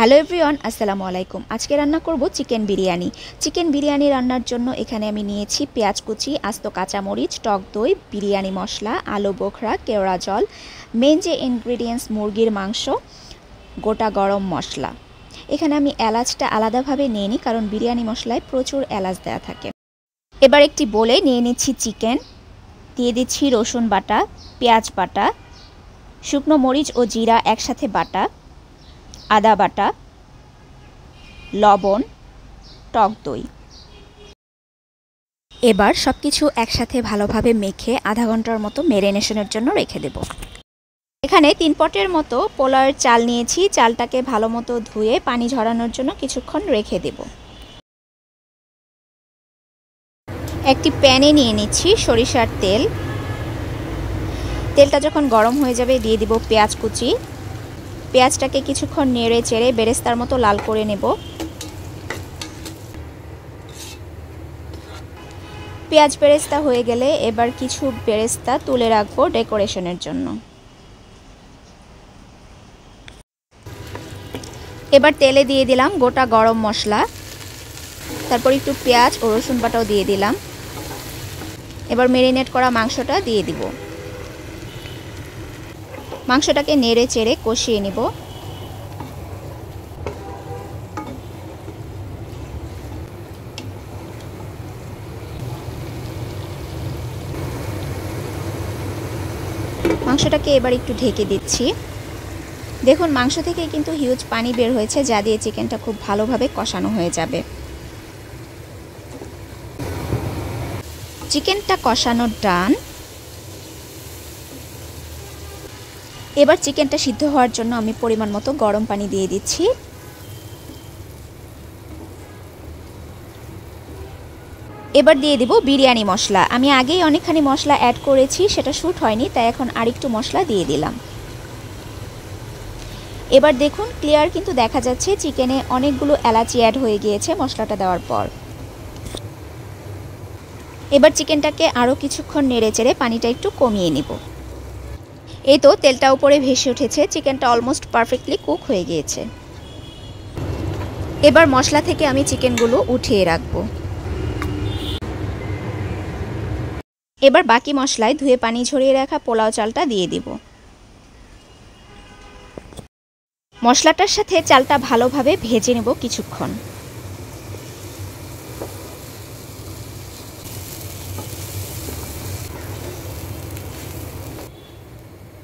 Hello everyone, আসসালামু আলাইকুম। আজকে রান্না করব চিকেন বিরিয়ানি। চিকেন বিরিয়ানি রান্নার জন্য এখানে আমি নিয়েছি পেঁয়াজ কুচি, আস্ত কাঁচামরিচ, টক দই, বিরিয়ানি মশলা, আলু বোখরা, কেওড়া জল, মেন যে ইনগ্রিডিয়েন্টস মুরগির মাংস, গোটা গরম মশলা। এখানে আমি এলাচটা আলাদাভাবে নিয়ে নিই, কারণ বিরিয়ানি মশলায় প্রচুর এলাচ দেওয়া থাকে। এবার একটি বোলে নিয়ে নিচ্ছি চিকেন, দিয়ে দিচ্ছি রসুন বাটা, পেঁয়াজ বাটা, শুকনো মরিচ ও জিরা একসাথে বাটা, আদা বাটা, লবণ, টক দই। এবার সব কিছু একসাথে ভালোভাবে মেখে আধা ঘন্টার মতো ম্যারিনেশনের জন্য রেখে দেব। এখানে 3 পটের মতো পোলাওয়ের চাল নিয়েছি। চালটাকে ভালো মতো ধুয়ে পানি ঝরানোর জন্য কিছুক্ষণ রেখে দেব। একটি প্যানে নিয়ে নিচ্ছি সরিষার তেল। তেলটা যখন গরম হয়ে যাবে দিয়ে দিব পেঁয়াজ কুচি। পেঁয়াজটাকে কিছুক্ষণ নেড়ে চেড়ে বেরেস্তার মতো লাল করে নেব। পেঁয়াজ বেরেস্তা হয়ে গেলে এবার কিছু বেরেস্তা তুলে রাখবো ডেকোরেশনের জন্য। এবার তেলে দিয়ে দিলাম গোটা গরম মশলা, তারপর একটু পেঁয়াজ ও রসুন বাটাও দিয়ে দিলাম। এবার ম্যারিনেট করা মাংসটা দিয়ে দিব। মাংসটাকে নেড়ে চেড়ে কষিয়ে নেব। মাংসটাকে এবার একটু ঢেকে দিচ্ছি। দেখুন মাংস থেকে কিন্তু হিউজ পানি বের হয়েছে, যা দিয়ে চিকেনটা খুব ভালোভাবে কষানো হয়ে যাবে। চিকেনটা কষানো ডান। এবার চিকেনটা সিদ্ধ হওয়ার জন্য আমি পরিমাণ মতো গরম পানি দিয়ে দিচ্ছি। এবার দিয়ে দিব বিরিয়ানি মশলা। আমি আগেই অনেকখানি মশলা অ্যাড করেছি, সেটা শ্যুট হয়নি, তাই এখন আরেকটু মশলা দিয়ে দিলাম। এবার দেখুন ক্লিয়ার কিন্তু দেখা যাচ্ছে চিকেনে অনেকগুলো এলাচি অ্যাড হয়ে গিয়েছে মশলাটা দেওয়ার পর। এবার চিকেনটাকে আরও কিছুক্ষণ নেড়ে চেড়ে পানিটা একটু কমিয়ে নেব। এই তো তেলটা উপরে ভেসে উঠেছে, চিকেনটা অলমোস্ট পারফেক্টলি কুক হয়ে গিয়েছে। এবার মশলা থেকে আমি চিকেনগুলো উঠিয়ে রাখবো। এবার বাকি মশলায় ধুয়ে পানি ঝরিয়ে রাখা পোলাও চালটা দিয়ে দিব। মশলাটার সাথে চালটা ভালোভাবে ভেজে নেব কিছুক্ষণ।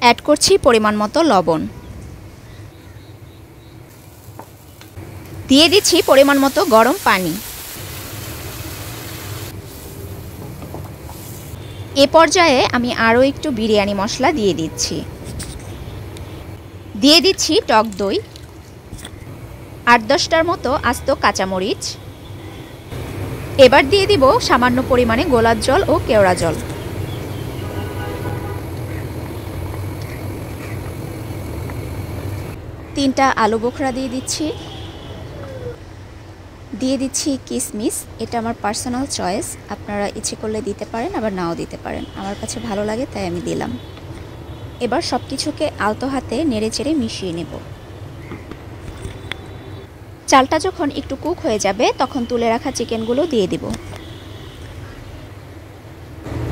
অ্যাড করছি পরিমাণ মতো লবণ, দিয়ে দিচ্ছি পরিমাণ মতো গরম পানি। এ পর্যায়ে আমি আরও একটু বিরিয়ানি মশলা দিয়ে দিচ্ছি। দিয়ে দিচ্ছি টক দই, 8-10টার মতো আস্ত কাঁচামরিচ। এবার দিয়ে দিব সামান্য পরিমাণে গোলাপ জল ও কেওড়া জল। তিনটা আলু বোখরা দিয়ে দিচ্ছি। দিয়ে দিচ্ছি কিশমিশ। এটা আমার পার্সোনাল চয়েস, আপনারা ইচ্ছে করলে দিতে পারেন, আবার নাও দিতে পারেন। আমার কাছে ভালো লাগে তাই আমি দিলাম। এবার সব কিছুকে আলতো হাতে নেড়ে চেড়ে মিশিয়ে নেব। চালটা যখন একটু কুক হয়ে যাবে তখন তুলে রাখা চিকেনগুলো দিয়ে দিব।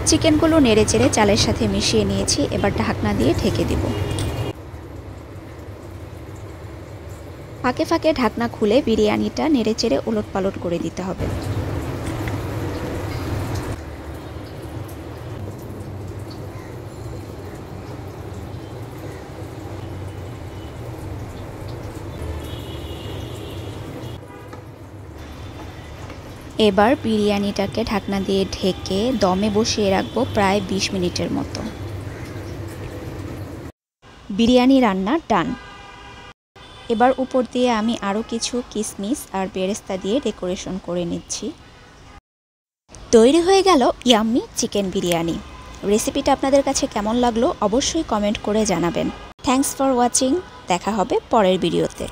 চিকেনগুলো নেড়ে চেড়ে চালের সাথে মিশিয়ে নিয়েছি। এবার ঢাকনা দিয়ে ঢেকে দিব। ফাঁকে ফাঁকে ঢাকনা খুলে বিরিয়ানিটা নেড়ে চেড়ে উলটপালট করে দিতে হবে। এবার বিরিয়ানিটাকে ঢাকনা দিয়ে ঢেকে দমে বসিয়ে রাখবো প্রায় 20 মিনিটের মতো। বিরিয়ানি রান্না ডান। এবার উপর দিয়ে আমি আরও কিছু কিশমিশ আর বেরেস্তা দিয়ে ডেকোরেশন করে নিচ্ছি। তৈরি হয়ে গেল ইয়াম্মি চিকেন বিরিয়ানি। রেসিপিটা আপনাদের কাছে কেমন লাগলো অবশ্যই কমেন্ট করে জানাবেন। Thanks for watching. দেখা হবে পরের ভিডিওতে।